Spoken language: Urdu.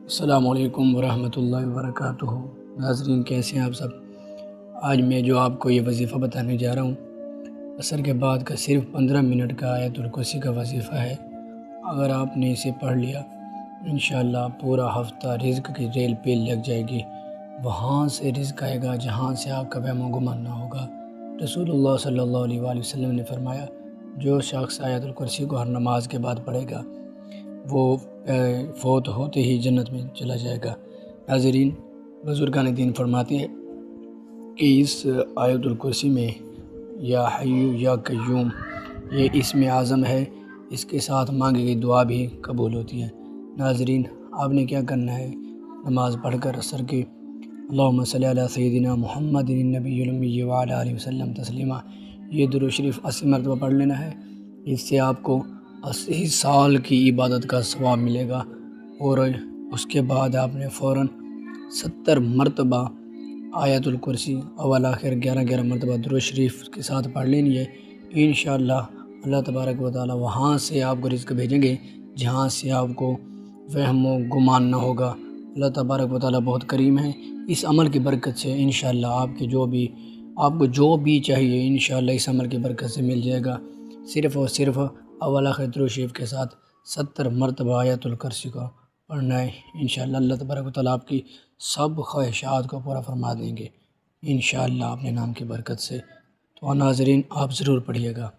السلام علیکم ورحمۃ اللہ وبرکاتہ۔ ناظرین کیسے ہیں آپ سب؟ آج میں جو آپ کو یہ وظیفہ بتانے جا رہا ہوں، عصر کے بعد کا صرف 15 منٹ کا آیت الکرسی کا وظیفہ ہے۔ اگر آپ نے اسے پڑھ لیا انشاءاللہ پورا ہفتہ رزق کی ریل پہ لگ جائے گی۔ وہاں سے رزق آئے گا جہاں سے آپ کا وہم و گمان نہ ہوگا۔ رسول اللہ صلی اللہ علیہ وآلہ وسلم نے فرمایا، جو شخص آیت الکرسی کو ہر نماز کے بعد پڑھے گا وہ فوت ہوتے ہی جنت میں چلا جائے گا۔ ناظرین، بزرگان دین فرماتے ہیں کہ اس آیت الکرسی میں یا حی یا قیوم یہ اسم اعظم ہے، اس کے ساتھ مانگی گئی دعا بھی قبول ہوتی ہے۔ ناظرین، آپ نے کیا کرنا ہے؟ نماز پڑھ کر عصر کی اللہم صلی علی سیدنا محمد النبی الامی وعلی آلہ وسلم تسلیما، یہ درود شریف 80 مرتبہ پڑھ لینا ہے۔ اس سے آپ کو 80 سال کی عبادت کا ثواب ملے گا، اور اس کے بعد آپ نے فوراً 70 مرتبہ آیت الکرسی اول آخر 11 مرتبہ درود شریف کے ساتھ پڑھ لینی ہے۔ انشاءاللہ اللہ تبارک و تعالی وہاں سے آپ کو رزق بھیجیں گے جہاں سے آپ کو وہم و گمان نہ ہوگا۔ اللہ تبارک و تعالی بہت کریم ہے۔ اس عمل کی برکت سے انشاءاللہ آپ کو جو بھی چاہیے انشاءاللہ اس عمل کی برکت سے مل جائے گا۔ صرف اور صرف اول آخر درود شریف کے ساتھ 70 مرتبہ آیت الکرسی کو پڑھنا ہے۔ انشاءاللہ اللہ تبارک و تعالی آپ کی سب خواہشات کو پورا فرما دیں گے انشاءاللہ اپنے نام کی برکت سے۔ تو ناظرین آپ ضرور پڑھیے گا۔